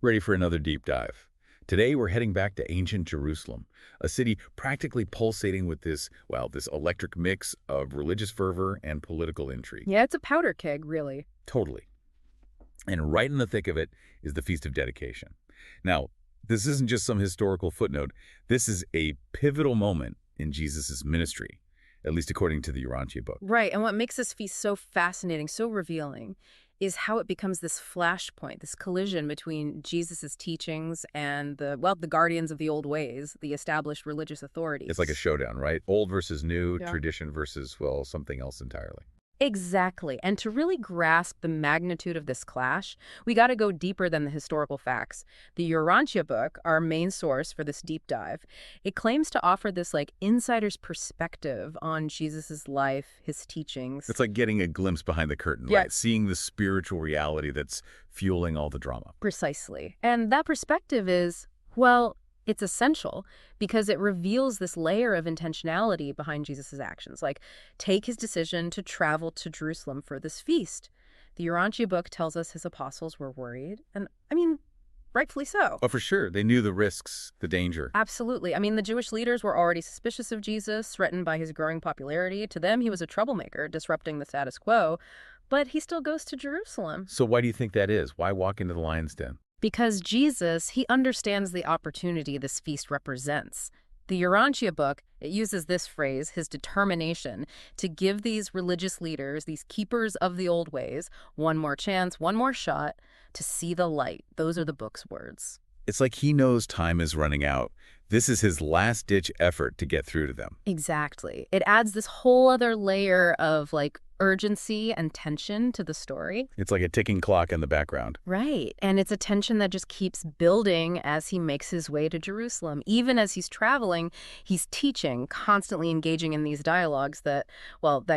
Ready for another deep dive? Today we're heading back to ancient Jerusalem, a city practically pulsating with this electric mix of religious fervor and political intrigue. Yeah, it's a powder keg, really. Totally. And right in the thick of it is the Feast of Dedication. Now, this isn't just some historical footnote. This is a pivotal moment in Jesus' ministry, at least according to the Urantia book. Right, and what makes this feast so fascinating, so revealing, is how it becomes this flashpoint, this collision between Jesus' teachings and the guardians of the old ways, the established religious authorities. It's like a showdown, right? Old versus new, Yeah. tradition versus, well, something else entirely. Exactly. And to really grasp the magnitude of this clash, we got to go deeper than the historical facts. The Urantia book, our main source for this deep dive, it claims to offer this insider's perspective on Jesus's life, his teachings. It's like getting a glimpse behind the curtain, Yeah. right? Seeing the spiritual reality that's fueling all the drama. Precisely. And that perspective is, well, it's essential because it reveals this layer of intentionality behind Jesus' actions. Like, take his decision to travel to Jerusalem for this feast. The Urantia book tells us his apostles were worried, and rightfully so. Oh, for sure. They knew the risks, the danger. Absolutely. The Jewish leaders were already suspicious of Jesus, threatened by his growing popularity. To them, he was a troublemaker, disrupting the status quo, but he still goes to Jerusalem. So why do you think that is? Why walk into the lion's den? Because Jesus, he understands the opportunity this feast represents. The Urantia book, it uses this phrase, his determination, to give these religious leaders, these keepers of the old ways, one more chance, one more shot to see the light. Those are the book's words. It's like he knows time is running out. This is his last-ditch effort to get through to them. Exactly. It adds this whole other layer of urgency and tension to the story. It's like a ticking clock in the background. Right. And it's a tension that just keeps building as he makes his way to Jerusalem. Even as he's traveling, he's teaching, constantly engaging in these dialogues that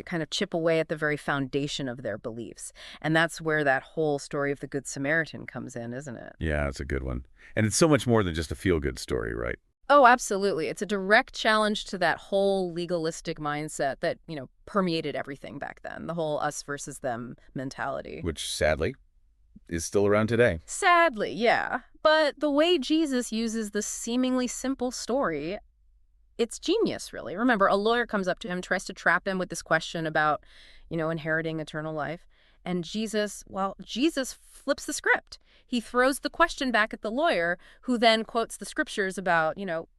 kind of chip away at the very foundation of their beliefs. And that's where that whole story of the Good Samaritan comes in, isn't it? Yeah, it's a good one. And it's so much more than just a feel-good story, right? Oh, absolutely. It's a direct challenge to that whole legalistic mindset that, permeated everything back then, the whole us versus them mentality. Which, sadly, is still around today. Sadly, yeah. But the way Jesus uses this seemingly simple story, it's genius, really. Remember, a lawyer comes up to him, tries to trap him with this question about, inheriting eternal life. And Jesus flips the script. He throws the question back at the lawyer, who then quotes the scriptures about,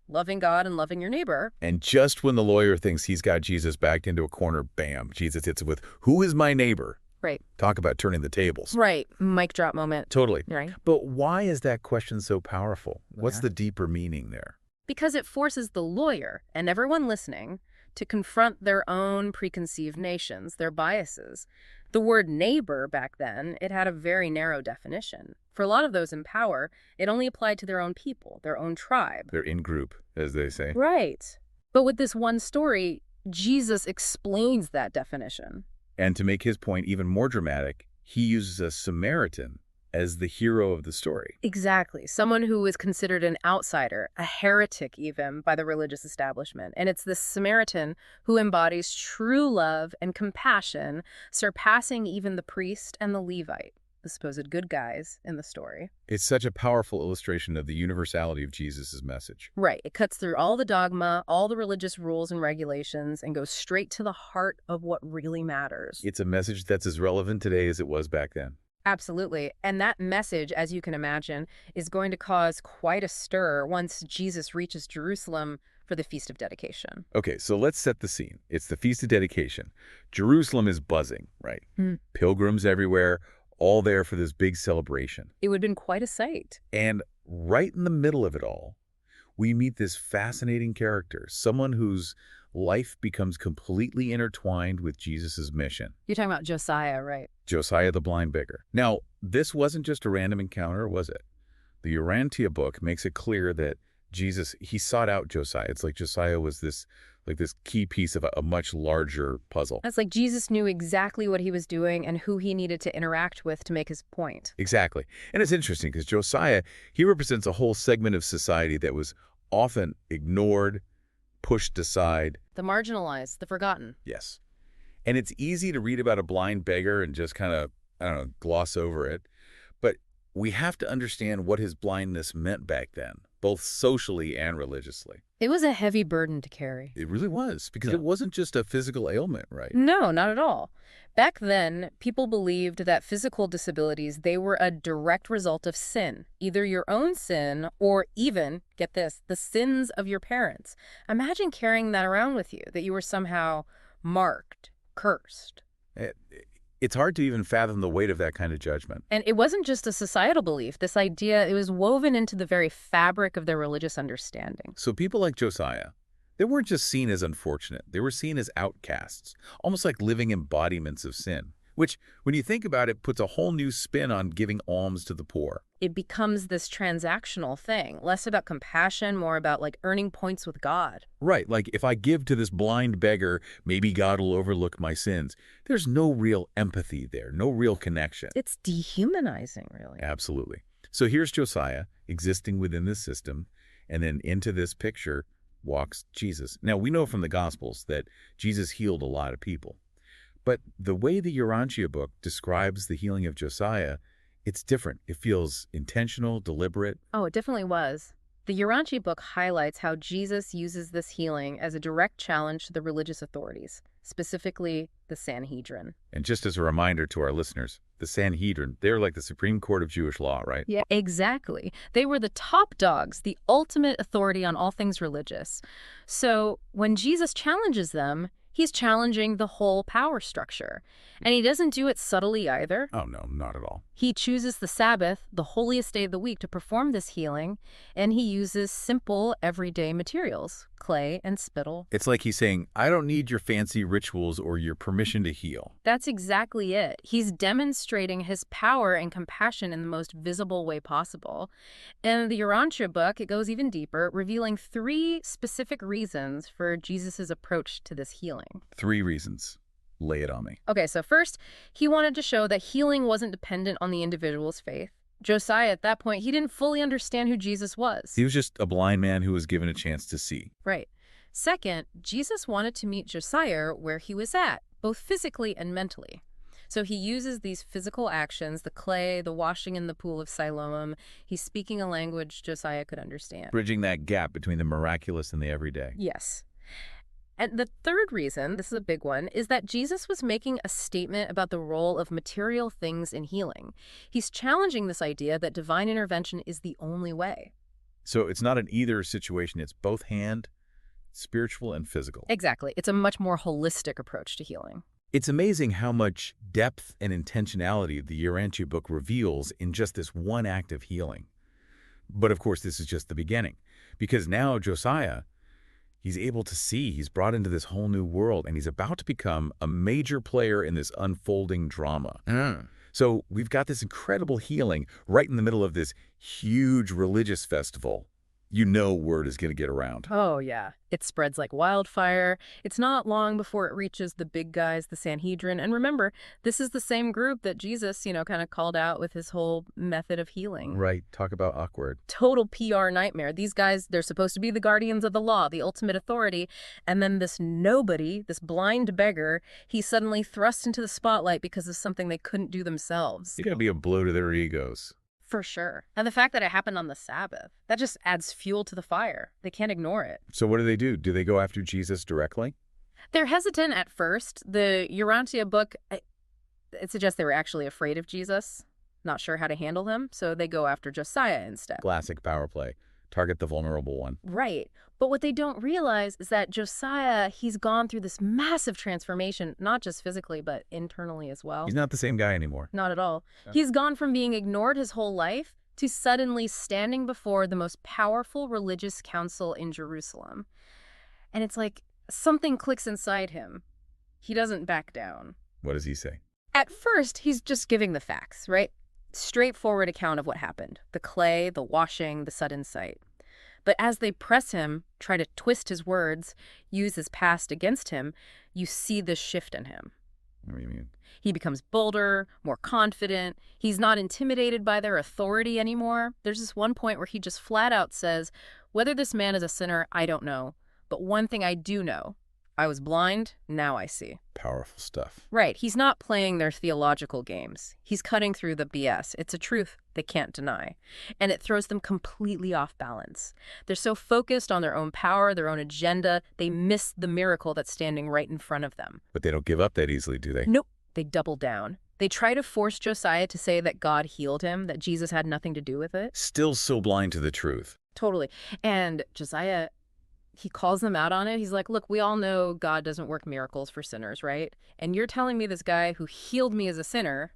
loving God and loving your neighbor. And just when the lawyer thinks he's got Jesus backed into a corner, bam, Jesus hits it with, "Who is my neighbor?" Right. Talk about turning the tables. Right. Mic drop moment. Totally. Right. But why is that question so powerful? What's Yeah. the deeper meaning there? Because it forces the lawyer and everyone listening to confront their own preconceived notions, their biases. The word neighbor back then, it had a very narrow definition. For a lot of those in power, it only applied to their own people, their own tribe. They're in group, as they say. Right. But with this one story, Jesus explains that definition. And to make his point even more dramatic, he uses a Samaritan as the hero of the story. Exactly. Someone who is considered an outsider, a heretic even, by the religious establishment. And it's this Samaritan who embodies true love and compassion, surpassing even the priest and the Levite, the supposed good guys in the story. It's such a powerful illustration of the universality of Jesus' message. Right. It cuts through all the dogma, all the religious rules and regulations, and goes straight to the heart of what really matters. It's a message that's as relevant today as it was back then. Absolutely. And that message, as you can imagine, is going to cause quite a stir once Jesus reaches Jerusalem for the Feast of Dedication. Okay, so let's set the scene. It's the Feast of Dedication. Jerusalem is buzzing, right? Pilgrims everywhere, all there for this big celebration. It would have been quite a sight. And right in the middle of it all, we meet this fascinating character, someone whose life becomes completely intertwined with Jesus' mission. You're talking about Josiah, right? Josiah the blind beggar. Now, this wasn't just a random encounter, was it? The Urantia book makes it clear that Jesus, he sought out Josiah. It's like Josiah was this key piece of a much larger puzzle. That's like Jesus knew exactly what he was doing and who he needed to interact with to make his point. Exactly. And it's interesting because Josiah, he represents a whole segment of society that was often ignored, pushed aside. The marginalized, the forgotten. Yes. And it's easy to read about a blind beggar and just kind of, gloss over it. But we have to understand what his blindness meant back then, both socially and religiously. It was a heavy burden to carry. It really was, because it wasn't just a physical ailment, right? No, not at all. Back then, people believed that physical disabilities, they were a direct result of sin, either your own sin or even, get this, the sins of your parents. Imagine carrying that around with you, that you were somehow marked, cursed. It's hard to even fathom the weight of that kind of judgment. And it wasn't just a societal belief. This idea, it was woven into the very fabric of their religious understanding. So people like Josiah, they weren't just seen as unfortunate. They were seen as outcasts, almost like living embodiments of sin, which, when you think about it, puts a whole new spin on giving alms to the poor. It becomes this transactional thing, less about compassion, more about like earning points with God. Right, like if I give to this blind beggar, maybe God will overlook my sins. There's no real empathy there, no real connection. It's dehumanizing, really. Absolutely. So here's Josiah existing within this system, and then into this picture walks Jesus. Now, we know from the Gospels that Jesus healed a lot of people. But the way the Urantia book describes the healing of Josiah, it's different. It feels intentional, deliberate. Oh, it definitely was. The Urantia book highlights how Jesus uses this healing as a direct challenge to the religious authorities, specifically the Sanhedrin. And just as a reminder to our listeners, the Sanhedrin, they're like the Supreme Court of Jewish law, right? Yeah, exactly. They were the top dogs, the ultimate authority on all things religious. So when Jesus challenges them, he's challenging the whole power structure. And he doesn't do it subtly either. Oh, no, not at all. He chooses the Sabbath, the holiest day of the week, to perform this healing, and he uses simple, everyday materials, clay and spittle. It's like he's saying, I don't need your fancy rituals or your permission to heal. That's exactly it. He's demonstrating his power and compassion in the most visible way possible. In the Urantia book, it goes even deeper, revealing 3 specific reasons for Jesus' approach to this healing. 3 reasons. Lay it on me. Okay, so first, he wanted to show that healing wasn't dependent on the individual's faith. Josiah, at that point, he didn't fully understand who Jesus was. He was just a blind man who was given a chance to see. Right. Second, Jesus wanted to meet Josiah where he was at, both physically and mentally. So he uses these physical actions, the clay, the washing in the pool of Siloam. He's speaking a language Josiah could understand. Bridging that gap between the miraculous and the everyday. Yes. And the third reason, this is a big one, is that Jesus was making a statement about the role of material things in healing. He's challenging this idea that divine intervention is the only way. So it's not an either situation. It's both spiritual and physical. Exactly. It's a much more holistic approach to healing. It's amazing how much depth and intentionality the Urantia book reveals in just this one act of healing. But of course, this is just the beginning, because now Josiah, he's able to see, he's brought into this whole new world, and he's about to become a major player in this unfolding drama. So we've got this incredible healing right in the middle of this huge religious festival. You know word is going to get around. Oh, yeah. It spreads like wildfire. It's not long before it reaches the big guys, the Sanhedrin. And remember, this is the same group that Jesus, kind of called out with his whole method of healing. Right. Talk about awkward. Total PR nightmare. These guys, they're supposed to be the guardians of the law, the ultimate authority. And then this nobody, this blind beggar, he's suddenly thrust into the spotlight because of something they couldn't do themselves. It's going to be a blow to their egos. For sure. And the fact that it happened on the Sabbath, that just adds fuel to the fire. They can't ignore it. So what do? Do they go after Jesus directly? They're hesitant at first. The Urantia book, it suggests they were actually afraid of Jesus, not sure how to handle him, so they go after Josiah instead. Classic power play. Target the vulnerable one. Right. But what they don't realize is that Josiah, he's gone through this massive transformation, not just physically, but internally as well. He's not the same guy anymore. Not at all. Yeah. He's gone from being ignored his whole life to suddenly standing before the most powerful religious council in Jerusalem. And it's like something clicks inside him. He doesn't back down. What does he say? At first, he's just giving the facts, right? Straightforward account of what happened. The clay, the washing, the sudden sight. But as they press him, try to twist his words, use his past against him, you see this shift in him. What do you mean? He becomes bolder, more confident. He's not intimidated by their authority anymore. There's this one point where he just flat out says, whether this man is a sinner, I don't know. But one thing I do know, I was blind, now I see. Powerful stuff. Right. He's not playing their theological games. He's cutting through the BS. It's a truth they can't deny. And it throws them completely off balance. They're so focused on their own power, their own agenda, they miss the miracle that's standing right in front of them. But they don't give up that easily, do they? Nope. They double down. They try to force Josiah to say that God healed him, that Jesus had nothing to do with it. Still so blind to the truth. Totally. And Josiah, he calls them out on it. He's like, look, we all know God doesn't work miracles for sinners, right? And you're telling me this guy who healed me as a sinner,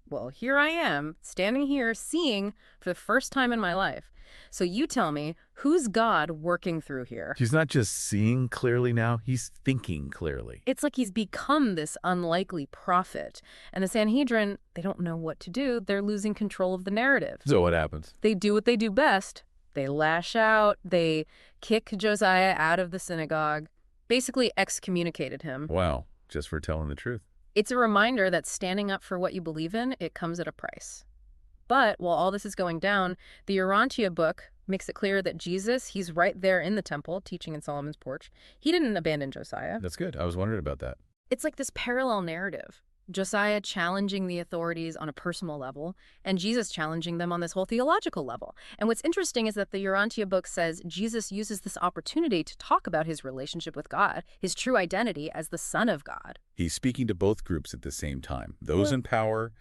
well, here I am, standing here, seeing for the first time in my life. So you tell me, who's God working through here? He's not just seeing clearly now, he's thinking clearly. It's like he's become this unlikely prophet. And the Sanhedrin, they don't know what to do. They're losing control of the narrative. So what happens? They do what they do best. They lash out. They kick Josiah out of the synagogue, basically excommunicated him. Wow, just for telling the truth. It's a reminder that standing up for what you believe in, it comes at a price. But while all this is going down, the Urantia book makes it clear that Jesus, he's right there in the temple, teaching in Solomon's porch. He didn't abandon Josiah. That's good. I was wondering about that. It's like this parallel narrative. Josiah challenging the authorities on a personal level, and Jesus challenging them on this whole theological level. And what's interesting is that the Urantia book says Jesus uses this opportunity to talk about his relationship with God, his true identity as the Son of God. He's speaking to both groups at the same time, those in power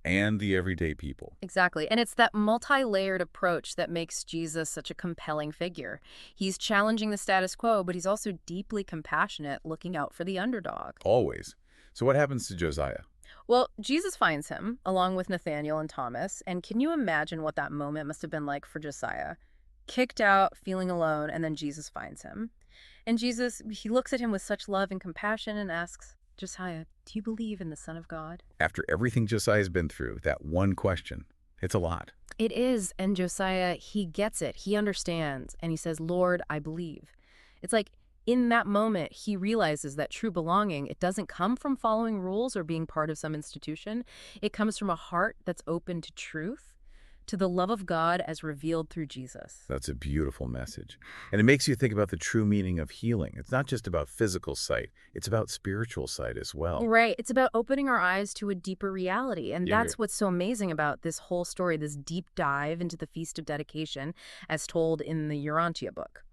and the everyday people. Exactly. And it's that multi-layered approach that makes Jesus such a compelling figure. He's challenging the status quo, but he's also deeply compassionate, looking out for the underdog. Always. So what happens to Josiah? Well, Jesus finds him, along with Nathanael and Thomas, and can you imagine what that moment must have been like for Josiah? Kicked out, feeling alone, and then Jesus finds him. And Jesus, he looks at him with such love and compassion and asks, Josiah, do you believe in the Son of God? After everything Josiah's been through, that one question, it's a lot. It is, and Josiah, he gets it, he understands, and he says, Lord, I believe. It's like, in that moment, he realizes that true belonging, it doesn't come from following rules or being part of some institution. It comes from a heart that's open to truth, to the love of God as revealed through Jesus. That's a beautiful message. And it makes you think about the true meaning of healing. It's not just about physical sight. It's about spiritual sight as well. Right. It's about opening our eyes to a deeper reality. And Yeah. that's what's so amazing about this whole story, this deep dive into the Feast of Dedication as told in the Urantia book.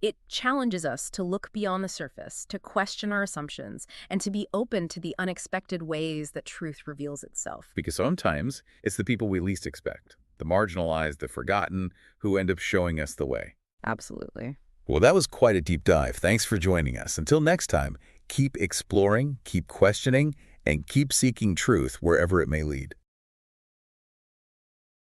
It challenges us to look beyond the surface, to question our assumptions, and to be open to the unexpected ways that truth reveals itself. Because sometimes it's the people we least expect, the marginalized, the forgotten, who end up showing us the way. Absolutely. Well, that was quite a deep dive. Thanks for joining us. Until next time, keep exploring, keep questioning, and keep seeking truth wherever it may lead.